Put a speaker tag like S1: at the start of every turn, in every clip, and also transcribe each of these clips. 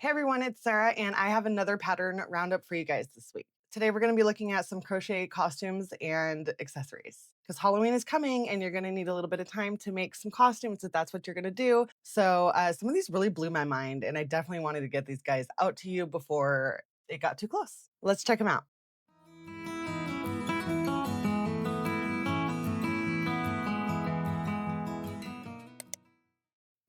S1: Hey everyone, it's Sarah, and I have another pattern roundup for you guys this week. Today we're going to be looking at some crochet costumes and accessories because Halloween is coming and you're going to need a little bit of time to make some costumes if that's what you're going to do. So some of these really blew my mind, and I definitely wanted to get these guys out to you before it got too close. Let's check them out.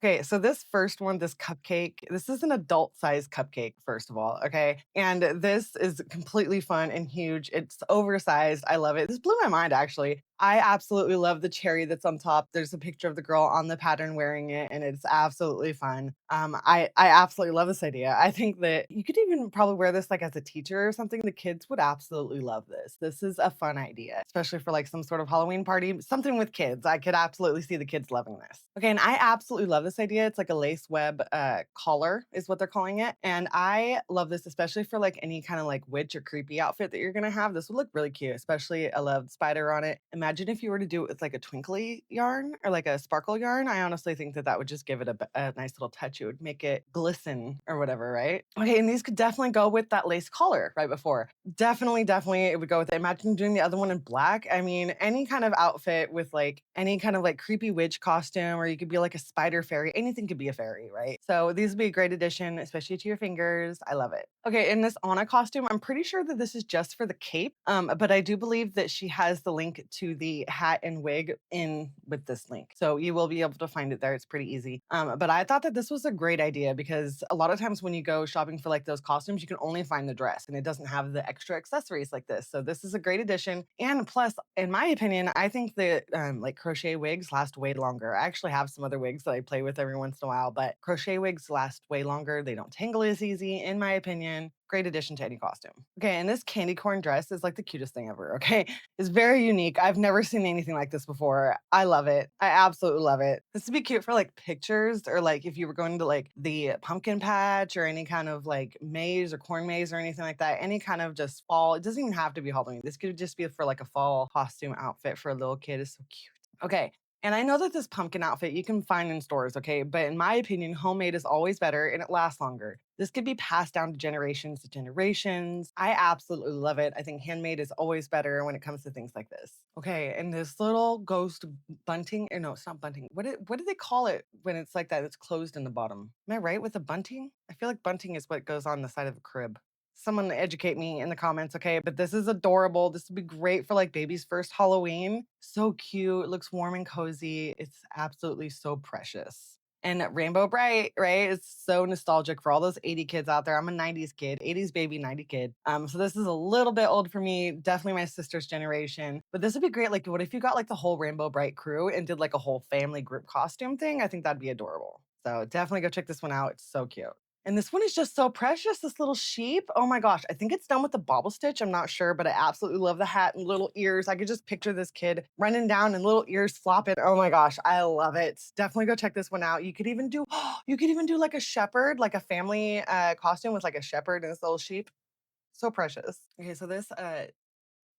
S1: Okay, so this first one, this cupcake, this is an adult size cupcake, first of all. Okay. And this is completely fun and huge. It's oversized. I love it. This blew my mind, actually. I absolutely love the cherry that's on top. There's a picture of the girl on the pattern wearing it, and it's absolutely fun. I absolutely love this idea. I think that you could even probably wear this like as a teacher or something. The kids would absolutely love this. This is a fun idea, especially for like some sort of Halloween party, something with kids. I could absolutely see the kids loving this. Okay, and I absolutely love this idea. It's like a lace web collar, is what they're calling it. And I love this, especially for like any kind of like witch or creepy outfit that you're gonna have. This would look really cute, especially I love spider on it. Imagine if you were to do it with like a twinkly yarn or like a sparkle yarn. I honestly think that that would just give it a nice little touch. It would make it glisten or whatever, right? Okay, and these could definitely go with that lace collar right before. Definitely, it would go with it. Imagine doing the other one in black. I mean, any kind of outfit with like any kind of like creepy witch costume, or you could be like a spider fairy. Anything could be a fairy, right? So these would be a great addition, especially to your fingers. I love it. Okay, in this Anna costume, I'm pretty sure that this is just for the cape, but I do believe that she has the link to the hat and wig in with this link. So you will be able to find it there. It's pretty easy. But I thought that this was a great idea because a lot of times when you go shopping for like those costumes, you can only find the dress and it doesn't have the extra accessories like this. So this is a great addition. And plus, in my opinion, I think that like crochet wigs last way longer. I actually have some other wigs that I play with every once in a while, but crochet wigs last way longer. They don't tangle as easy, in my opinion. Great addition to any costume. Okay, and this candy corn dress is like the cutest thing ever. Okay, it's very unique. I've never seen anything like this before. I love it. I absolutely love it. This would be cute for like pictures, or like if you were going to like the pumpkin patch or any kind of like maze or corn maze or anything like that. Any kind of just fall. It doesn't even have to be Halloween. This could just be for like a fall costume outfit for a little kid. It's so cute. Okay. And I know that this pumpkin outfit you can find in stores, okay? But in my opinion, homemade is always better and it lasts longer. This could be passed down to generations to generations. I absolutely love it. I think handmade is always better when it comes to things like this. Okay, and this little ghost bunting, or no, it's not bunting. What do they call it when it's like that? It's closed in the bottom. Am I right with the bunting? I feel like bunting is what goes on the side of a crib. Someone educate me in the comments, okay? But this is adorable. This would be great for like baby's first Halloween. So cute. It looks warm and cozy. It's absolutely so precious. And Rainbow Bright, right? It's so nostalgic for all those 80 kids out there. I'm a 90s kid, 80s baby, 90 kid. So this is a little bit old for me, definitely my sister's generation. But this would be great. Like, what if you got like the whole Rainbow Bright crew and did like a whole family group costume thing? I think that'd be adorable. So definitely go check this one out. It's so cute. And this one is just so precious, this little sheep. Oh my gosh, I think it's done with the bobble stitch. I'm not sure, but I absolutely love the hat and little ears. I could just picture this kid running down and little ears flopping. Oh my gosh, I love it. Definitely go check this one out. You could even do you could even do like a shepherd, like a family costume with like a shepherd and this little sheep. So precious. Okay, so this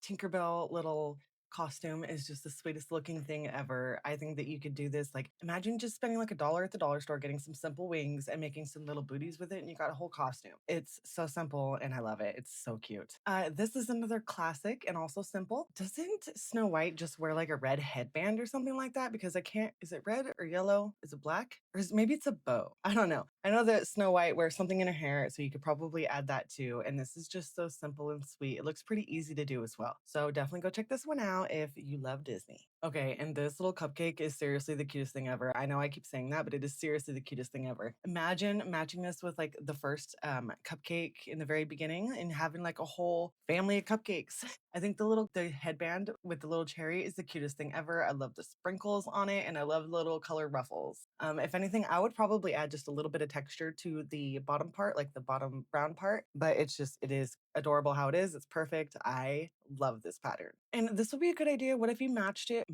S1: Tinkerbell little costume is just the sweetest looking thing ever. I think that you could do this. Like, imagine just spending like $1 at the dollar store, getting some simple wings and making some little booties with it, and you got a whole costume. It's so simple and I love it. It's so cute. This is another classic and also simple. Doesn't Snow White just wear like a red headband or something like that? Because I can't, is it red or yellow? Is it black? Or maybe it's a bow. I don't know. I know that Snow White wears something in her hair, so you could probably add that too. And this is just so simple and sweet. It looks pretty easy to do as well. So definitely go check this one out if you love Disney. Okay, and this little cupcake is seriously the cutest thing ever. I know I keep saying that, but it is seriously the cutest thing ever. Imagine matching this with like the first cupcake in the very beginning and having like a whole family of cupcakes. I think the headband with the little cherry is the cutest thing ever. I love the sprinkles on it and I love little color ruffles. If anything, I would probably add just a little bit of texture to the bottom part, like the bottom brown part, but it is adorable how it is. It's perfect. I love this pattern. And this would be a good idea. What if you matched it?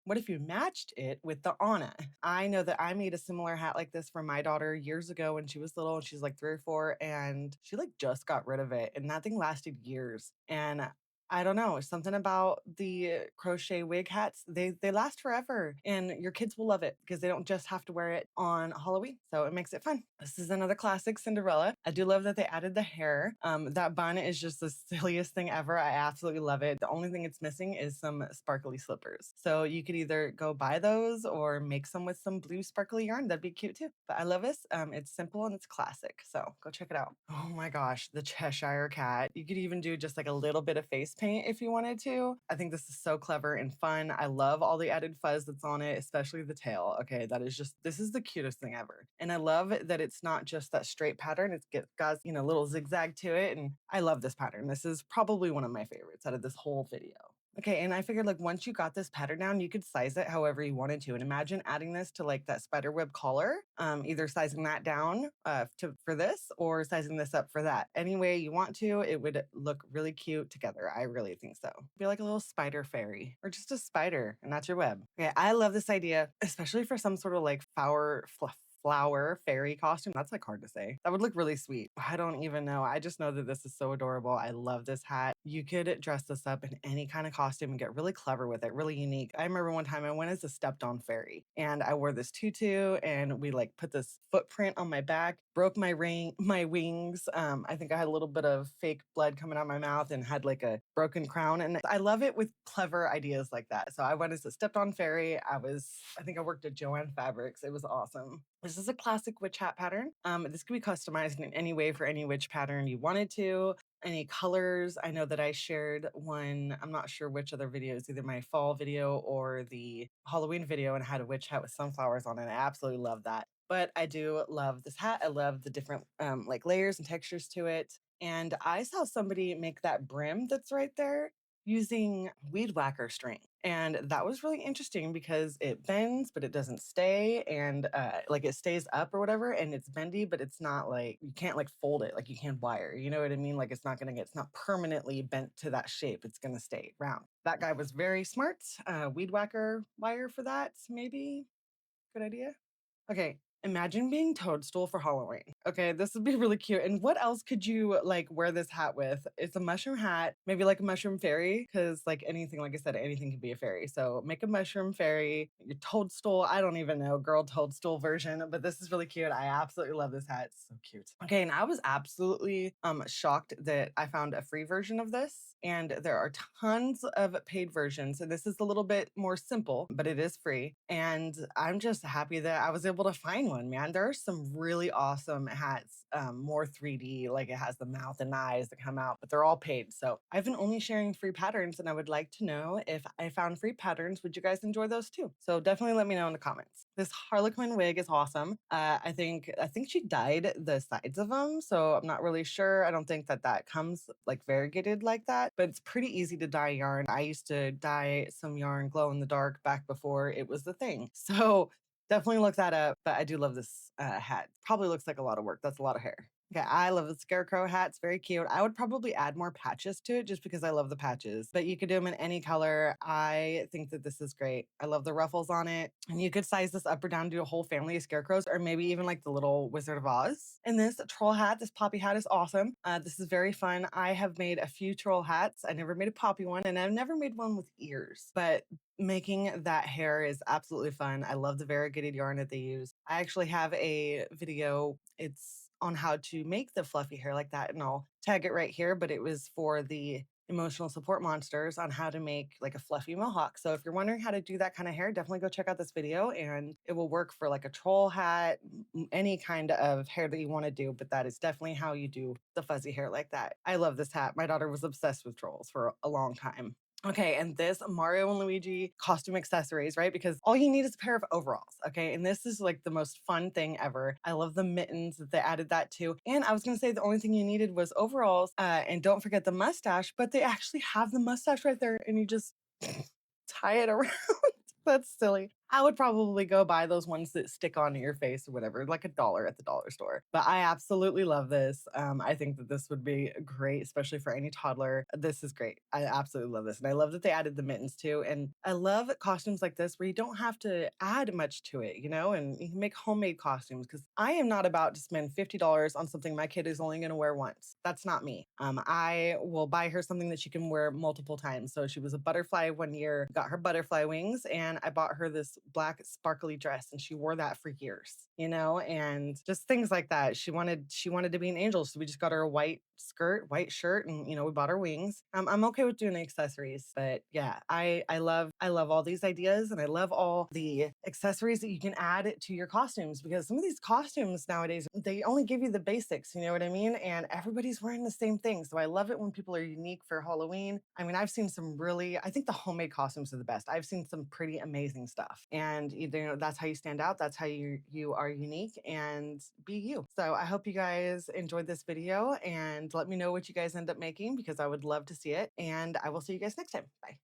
S1: What if you matched it with the Anna? I know that I made a similar hat like this for my daughter years ago when she was little and she's like 3 or 4, and she like just got rid of it. And that thing lasted years. And I don't know, something about the crochet wig hats, they last forever, and your kids will love it because they don't just have to wear it on Halloween, so it makes it fun. This is another classic Cinderella. I do love that they added the hair. That bun is just the silliest thing ever. I absolutely love it. The only thing it's missing is some sparkly slippers. So you could either go buy those or make some with some blue sparkly yarn. That'd be cute too. But I love this. It's simple and it's classic. So go check it out. Oh my gosh, the Cheshire Cat. You could even do just like a little bit of face paint if you wanted to. I think this is so clever and fun. I love all the added fuzz that's on it, especially the tail. Okay, that is just, this is the cutest thing ever. And I love that it's not just that straight pattern. It's got, you know, little zigzag to it. And I love this pattern. This is probably one of my favorites out of this whole video. Okay, and I figured like once you got this pattern down, you could size it however you wanted to. And imagine adding this to like that spiderweb collar, either sizing that down for this or sizing this up for that. Any way you want to, it would look really cute together. I really think so. Be like a little spider fairy or just a spider and that's your web. Okay, I love this idea, especially for some sort of like flower fairy costume. That's like hard to say. That would look really sweet. I don't even know. I just know that this is so adorable. I love this hat. You could dress this up in any kind of costume and get really clever with it, really unique. I remember one time I went as a stepped on fairy and I wore this tutu and we like put this footprint on my back, broke my wings. I think I had a little bit of fake blood coming out my mouth and had like a broken crown. And I love it with clever ideas like that. So I went as a stepped on fairy. I think I worked at Joann Fabrics. It was awesome. This is a classic witch hat pattern. This could be customized in any way for any witch pattern you wanted to. Any colors. I know that I shared one, I'm not sure which other videos, either my fall video or the Halloween video, and I had a witch hat with sunflowers on it. I absolutely love that. But I do love this hat. I love the different like layers and textures to it. And I saw somebody make that brim that's right there using weed whacker string. And that was really interesting because it bends, but it doesn't stay. And like it stays up or whatever. And it's bendy, but it's not like, you can't like fold it like you can wire. You know what I mean? Like it's not permanently bent to that shape. It's going to stay round. That guy was very smart. Weed whacker wire for that, maybe. Good idea. Okay, imagine being Toadstool for Halloween. Okay, this would be really cute. And what else could you like wear this hat with? It's a mushroom hat, maybe like a mushroom fairy, because like anything, like I said, anything can be a fairy. So make a mushroom fairy, your Toadstool, I don't even know, girl Toadstool version, but this is really cute. I absolutely love this hat. It's so cute. Okay, and I was absolutely shocked that I found a free version of this. And there are tons of paid versions. And this is a little bit more simple, but it is free. And I'm just happy that I was able to find one, man. There are some really awesome hats, more 3D, like it has the mouth and eyes that come out, but they're all paid. So I've been only sharing free patterns and I would like to know if I found free patterns, would you guys enjoy those too? So definitely let me know in the comments. This Harlequin wig is awesome. I think she dyed the sides of them, so I'm not really sure. I don't think that comes like variegated like that, but it's pretty easy to dye yarn. I used to dye some yarn glow in the dark back before it was the thing. So definitely look that up, but I do love this hat. Probably looks like a lot of work. That's a lot of hair. Okay, I love the Scarecrow hat. It's very cute. I would probably add more patches to it just because I love the patches, but you could do them in any color. I think that this is great. I love the ruffles on it. And you could size this up or down to a whole family of scarecrows or maybe even like the little Wizard of Oz. And this troll hat, this poppy hat is awesome. This is very fun. I have made a few troll hats. I never made a poppy one and I've never made one with ears, but making that hair is absolutely fun. I love the variegated yarn that they use. I actually have a video. It's on how to make the fluffy hair like that, and I'll tag it right here, but it was for the emotional support monsters on how to make like a fluffy mohawk. So if you're wondering how to do that kind of hair, definitely go check out this video and it will work for like a troll hat, any kind of hair that you want to do, but that is definitely how you do the fuzzy hair like that. I love this hat. My daughter was obsessed with trolls for a long time. Okay, and this Mario and Luigi costume accessories, right? Because all you need is a pair of overalls, okay? And this is like the most fun thing ever. I love the mittens that they added that to. And I was gonna say the only thing you needed was overalls, and don't forget the mustache, but they actually have the mustache right there and you just tie it around. That's silly. I would probably go buy those ones that stick onto your face or whatever, like a dollar at the dollar store. But I absolutely love this. I think that this would be great, especially for any toddler. This is great. I absolutely love this. And I love that they added the mittens too. And I love costumes like this where you don't have to add much to it, you know, and you can make homemade costumes because I am not about to spend $50 on something my kid is only going to wear once. That's not me. I will buy her something that she can wear multiple times. So she was a butterfly one year, got her butterfly wings, and I bought her this black sparkly dress, and she wore that for years, you know, and just things like that. She wanted to be an angel, so we just got her a white skirt, white shirt, and we bought her wings. I'm okay with doing accessories, but yeah, I love all these ideas, and I love all the accessories that you can add to your costumes because some of these costumes nowadays they only give you the basics, you know what I mean? And everybody's wearing the same thing. So I love it when people are unique for Halloween. I mean, I've seen some really, I think the homemade costumes are the best. I've seen some pretty amazing stuff. And that's how you stand out. That's how you are unique and be you. So I hope you guys enjoyed this video and let me know what you guys end up making because I would love to see it. And I will see you guys next time. Bye.